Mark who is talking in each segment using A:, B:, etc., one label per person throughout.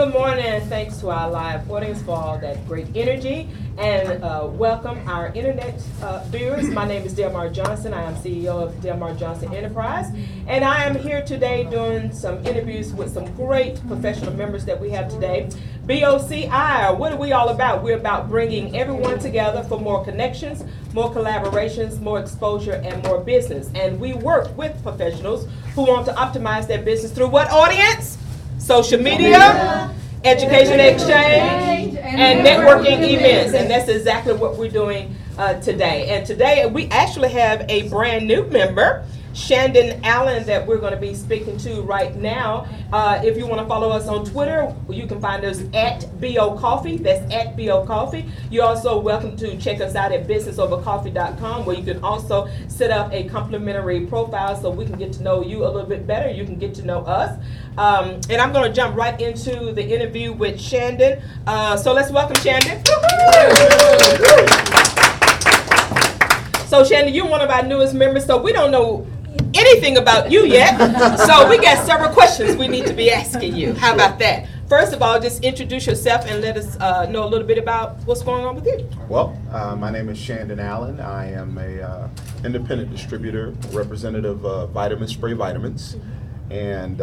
A: Good morning, and thanks to our live audience for all that great energy. And welcome our internet viewers. My name is Delmar Johnson. I am CEO of Delmar Johnson Enterprise. And I am here today doing some interviews with some great professional members that we have today. BOCI, what are we all about? We're about bringing everyone together for more connections, more collaborations, more exposure, and more business. And we work with professionals who want to optimize their business through what audience? Social media, education exchange, and networking events. And that's exactly what we're doing today. And today we actually have a brand new member, Shandon Allen, that we're going to be speaking to right now. If you want to follow us on Twitter, you can find us at BO Coffee. That's at BO Coffee. You're also welcome to check us out at businessovercoffee.com, where you can also set up a complimentary profile so we can get to know you a little bit better. You can get to know us. And I'm going to jump right into the interview with Shandon. So let's welcome Shandon. So Shandon, you're one of our newest members, so we don't know anything about you yet. So we got several questions we need to be asking you. How about that? First of all, just introduce yourself and let us know a little bit about what's going on with you.
B: Well, my name is Shandon Allen. I am a independent distributor, representative of Vitamin Spray Vitamins, and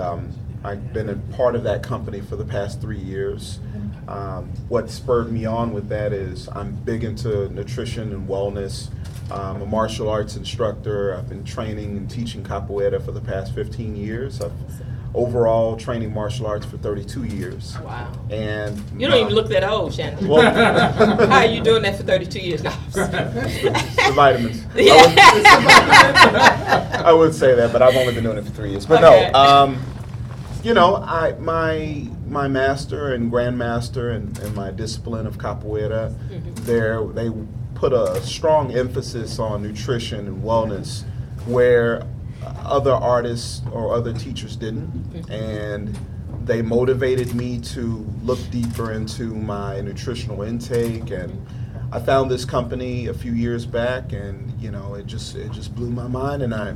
B: I've been a part of that company for the past 3 years. What spurred me on with that is I'm big into nutrition and wellness. I'm a martial arts instructor. I've been training and teaching capoeira for the past 15 years. I've overall training martial arts for 32 years.
A: Wow.
B: And
A: you don't even look that old, Shandon.
B: Well,
A: how are you doing that for 32 years now?
B: the vitamins.
A: Yeah.
B: I would say that, but I've only been doing it for 3 years. But
A: okay.
B: No, you know, my master and grandmaster and my discipline of capoeira, they put a strong emphasis on nutrition and wellness where other artists or other teachers didn't, and they motivated me to look deeper into my nutritional intake. And I found this company a few years back, and you know, it just blew my mind, and I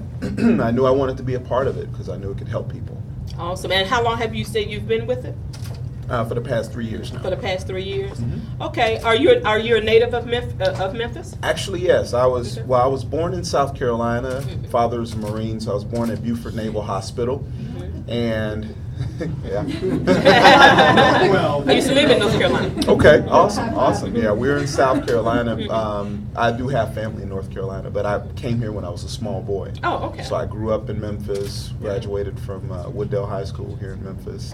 B: I knew I wanted to be a part of it because I knew it could help people.
A: Awesome. And how long have you said you've been with it?
B: For the past 3 years now.
A: For the past 3 years. Okay. Are you a native of Memphis?
B: Actually, yes. I was I was born in South Carolina. Father's a Marine, so I was born at Beaufort Naval Hospital, and yeah.
A: I used to live in North Carolina.
B: Okay, awesome. Yeah, we're in South Carolina. I do have family in North Carolina, but I came here when I was a small boy.
A: Oh, okay.
B: So I grew up in Memphis, graduated from Wooddale High School here in Memphis,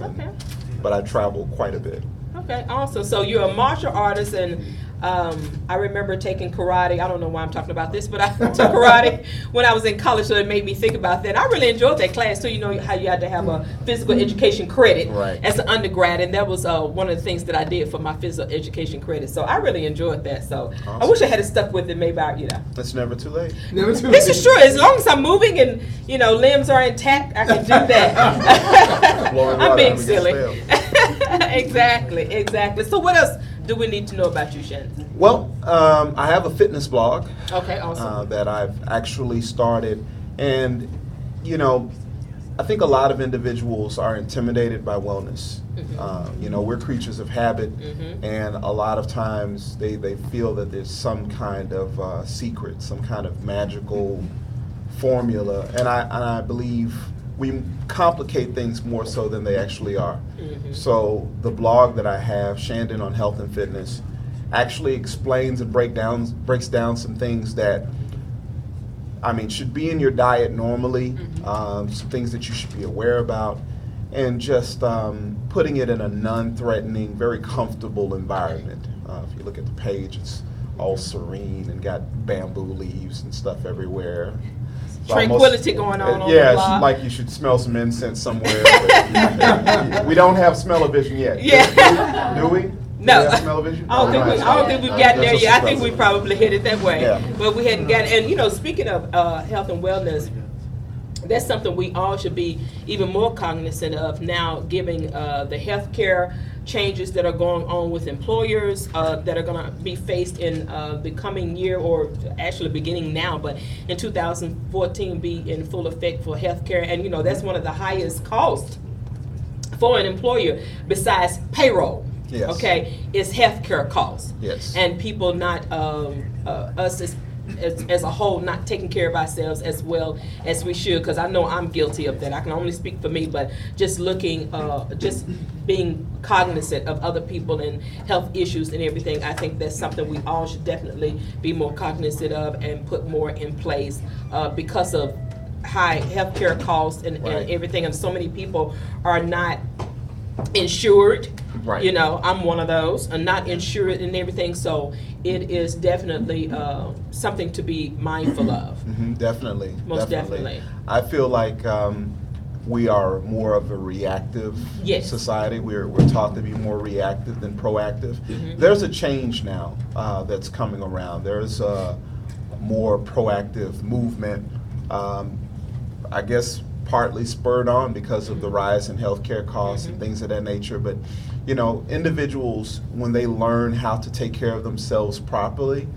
B: but I traveled quite a bit.
A: Okay, awesome. So you're a martial artist, and I remember taking karate. I don't know why I'm talking about this, but I took karate when I was in college, so it made me think about that. I really enjoyed that class too. You know how you had to have a physical education credit as an undergrad, and that was one of the things that I did for my physical education credit. So I really enjoyed that. So I wish I had stuck with it. Maybe
B: It's never too late.
C: Never too late.
A: This is true. As long as I'm moving and limbs are intact, I can do that. I'm being silly. Exactly. So what else do we need to know about you, Shandon?
B: Well, I have a fitness blog.
A: Okay, awesome.
B: That I've actually started, and you know, I think a lot of individuals are intimidated by wellness. You know, we're creatures of habit, and a lot of times they feel that there's some kind of secret, some kind of magical formula, and I believe we complicate things more so than they actually are. So the blog that I have, Shandon on Health and Fitness, actually explains and breaks down some things that should be in your diet normally, some things that you should be aware about, and just putting it in a non-threatening, very comfortable environment. If you look at the page, it's all serene and got bamboo leaves and stuff everywhere.
A: Tranquility going on the
B: blog. Like you should smell some incense somewhere. But we don't have smell-o-vision yet.
A: Yeah.
B: Do we?
A: No.
B: I
A: don't think we've gotten there yet. I think we probably hit it that way.
B: Yeah.
A: But we hadn't gotten. And speaking of health and wellness, that's something we all should be even more cognizant of now, given the healthcare changes that are going on with employers that are going to be faced in the coming year, or actually beginning now, but in 2014 be in full effect for healthcare. And that's one of the highest costs for an employer besides payroll.
B: Yes.
A: Okay, is healthcare costs.
B: Yes.
A: And people not us as a whole not taking care of ourselves as well as we should, because I know I'm guilty of that. I can only speak for me, but just looking, just being cognizant of other people and health issues and everything, I think that's something we all should definitely be more cognizant of and put more in place because of high healthcare costs and everything, and so many people are not insured.
B: Right.
A: You know, I'm one of those, and not insured and everything, so it is definitely something to be mindful of.
B: Mm-hmm, definitely.
A: Most definitely.
B: I feel like we are more of a reactive society. We're taught to be more reactive than proactive. Mm-hmm. There's a change now that's coming around. There's a more proactive movement, I guess partly spurred on because of the rise in healthcare costs and things of that nature. But you know, individuals, when they learn how to take care of themselves properly,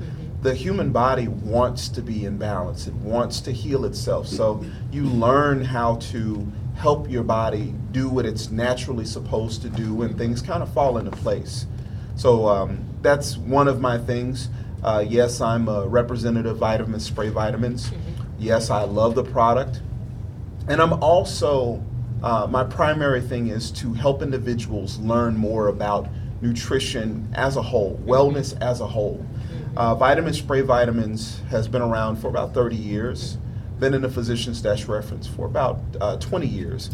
B: the human body wants to be in balance. It wants to heal itself. So you learn how to help your body do what it's naturally supposed to do, and things kind of fall into place. So that's one of my things. Yes, I'm a representative of Vitamin Spray Vitamins. Yes, I love the product. And I'm also, my primary thing is to help individuals learn more about nutrition as a whole, wellness as a whole. Vitamin Spray Vitamins has been around for about 30 years, been in the physician's desk reference for about 20 years,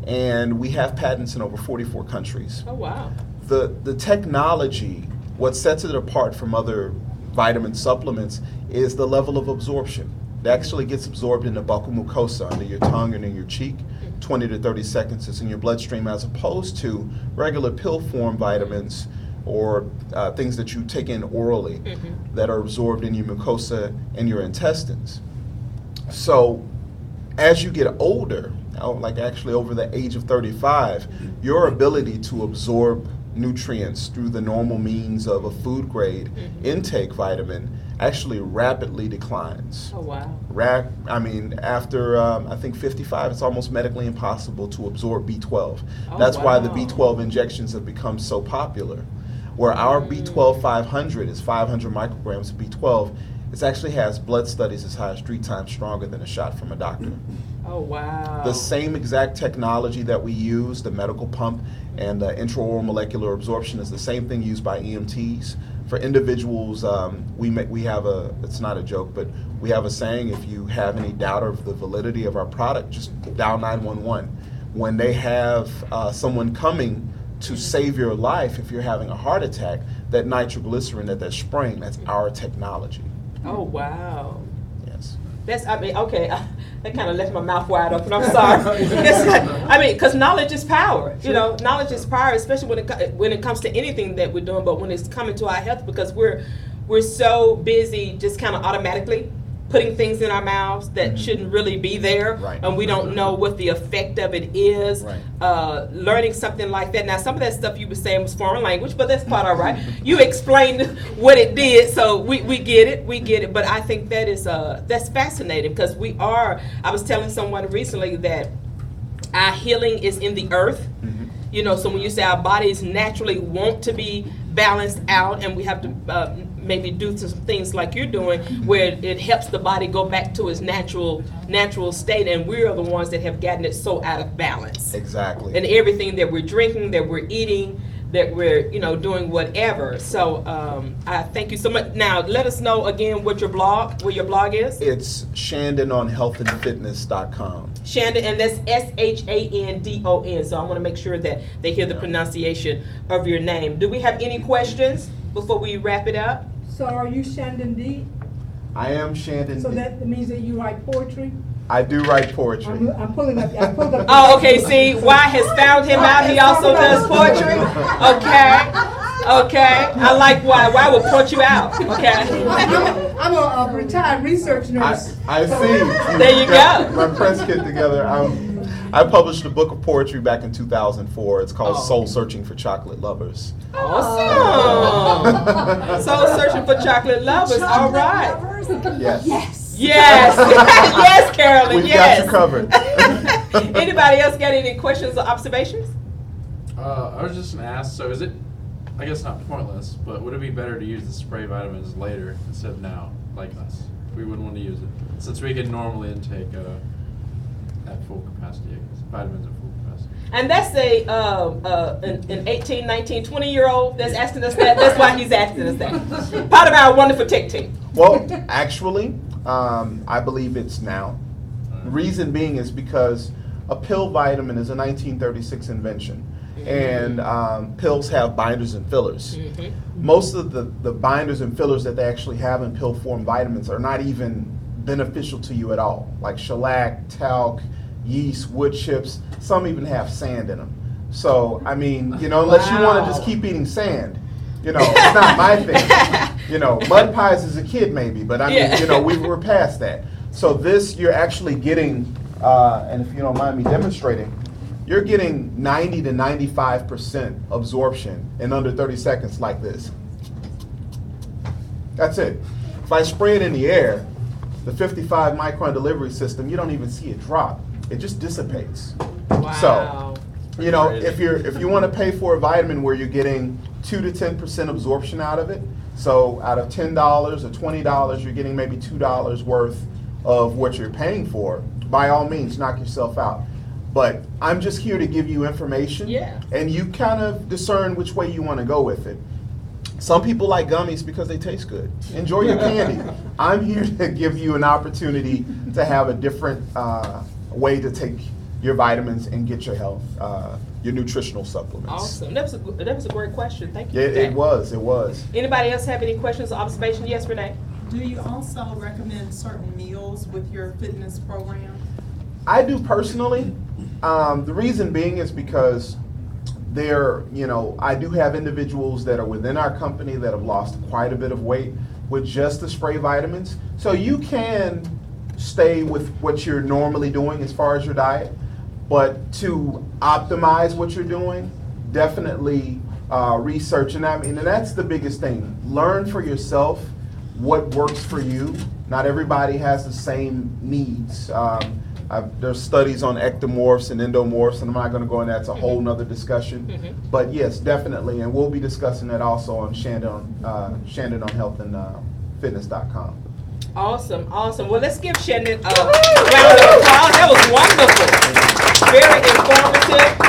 B: and we have patents in over 44 countries.
A: Oh, wow.
B: The technology, what sets it apart from other vitamin supplements is the level of absorption. It actually gets absorbed in the buccal mucosa under your tongue and in your cheek. 20 to 30 seconds it's in your bloodstream, as opposed to regular pill form vitamins or things that you take in orally that are absorbed in your mucosa and your intestines. So as you get older, like actually over the age of 35, your ability to absorb nutrients through the normal means of a food grade intake vitamin actually rapidly declines.
A: Oh, wow.
B: I mean, after I think 55, it's almost medically impossible to absorb B12.
A: Oh,
B: That's why the
A: wow.
B: B12 injections have become so popular. Where our B12 500 is 500 micrograms of B12, it actually has blood studies as high as 3 times stronger than a shot from a doctor.
A: Oh, wow.
B: The same exact technology that we use, the medical pump and intraoral molecular absorption, is the same thing used by EMTs. For individuals, we have it's not a joke, but we have a saying: if you have any doubt of the validity of our product, just dial 911. When they have someone coming to save your life, if you're having a heart attack, that nitroglycerin that they're spraying, that's our technology.
A: Oh, wow.
B: Yes.
A: Okay, that kind of left my mouth wide open. I'm sorry. Because knowledge is power. You know, knowledge is power, especially when it comes to anything that we're doing. But when it's coming to our health, because we're so busy just kind of automatically putting things in our mouths that shouldn't really be there, and we don't know what the effect of it is. Learning something like that. Now, some of that stuff you were saying was foreign language, but that's quite all right. You explained what it did, so we get it. But I think that is that's fascinating, because I was telling someone recently that our healing is in the earth. You know, so when you say our bodies naturally want to be balanced out, and we have to maybe do some things like you're doing, where it helps the body go back to its natural state, and we're the ones that have gotten it so out of balance.
B: Exactly.
A: And everything that we're drinking, that we're eating, that we're doing whatever. So I thank you so much. Now let us know again where your blog is.
B: It's Shandon on healthandfitness.com.
A: Shandon, and that's Shandon. So I want to make sure that they hear the pronunciation of your name. Do we have any questions before we wrap it up?
C: So are you Shandon D?
B: I am Shandon
C: So
B: D.
C: that means that you write poetry?
B: I do write poetry.
C: I'm pulling up. I pulled up.
A: Oh, okay. See, Y has found him out. He also does poetry. Okay. I like Y. Y will put you out. Okay.
C: I'm a retired research nurse.
B: I see.
A: There you go.
B: My press kit together. I published a book of poetry back in 2004. It's called Soul Searching for Chocolate Lovers.
A: Awesome. Soul Searching for Chocolate Lovers. All right.
B: Yes.
A: Yes, Carolyn.
B: We've got you covered.
A: Anybody else got any questions or observations?
D: I was just gonna ask, so is it, I guess not pointless, but would it be better to use the spray vitamins later instead of now, like us? We wouldn't want to use it, since we can normally intake at full capacity, I guess, vitamins at full capacity.
A: And that's an 18, 19, 20-year-old that's asking us that. That's why he's asking us that. Part of our wonderful tech team.
B: Well, actually, I believe it's now. The reason being is because a pill vitamin is a 1936 invention. And pills have binders and fillers. Most of the binders and fillers that they actually have in pill form vitamins are not even beneficial to you at all, like shellac, talc, yeast, wood chips. Some even have sand in them. So, I mean, you know, unless you want to just keep eating sand, you know, it's not my thing. You know, mud pies as a kid maybe, but I mean, you know, we're past that. So this, you're actually getting, and if you don't mind me demonstrating, you're getting 90 to 95% absorption in under 30 seconds like this. That's it. If I spray it in the air, the 55 micron delivery system, you don't even see it drop. It just dissipates.
A: Wow.
B: So, you know, if you want to pay for a vitamin where you're getting 2 to 10% absorption out of it, so out of $10 or $20, you're getting maybe $2 worth of what you're paying for, by all means, knock yourself out. But I'm just here to give you information, and you kind of discern which way you want to go with it. Some people like gummies because they taste good. Enjoy your candy. I'm here to give you an opportunity to have a different way to take your vitamins and get your health, your nutritional supplements.
A: Awesome. That was a great question. Thank you.
B: It was.
A: Anybody else have any questions or observations? Yes, Renee?
E: Do you also recommend certain meals with your fitness program?
B: I do personally. The reason being is because I do have individuals that are within our company that have lost quite a bit of weight with just the spray vitamins. So you can stay with what you're normally doing as far as your diet, but to optimize what you're doing, definitely research. And I mean, and that's the biggest thing. Learn for yourself what works for you. Not everybody has the same needs. There's studies on ectomorphs and endomorphs, and I'm not going to go into that. It's a whole nother discussion. But yes, definitely, and we'll be discussing that also on Shandon on healthandfitness.com.
A: Awesome. Well, let's give Shandon a round of applause. That was wonderful. Very informative.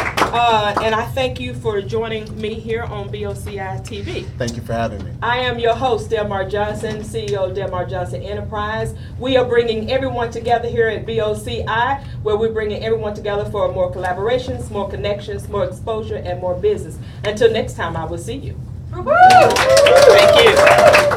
A: And I thank you for joining me here on BOCI TV.
B: Thank you for having me.
A: I am your host, Delmar Johnson, CEO of Delmar Johnson Enterprise. We are bringing everyone together here at BOCI, where we're bringing everyone together for more collaborations, more connections, more exposure, and more business. Until next time, I will see you.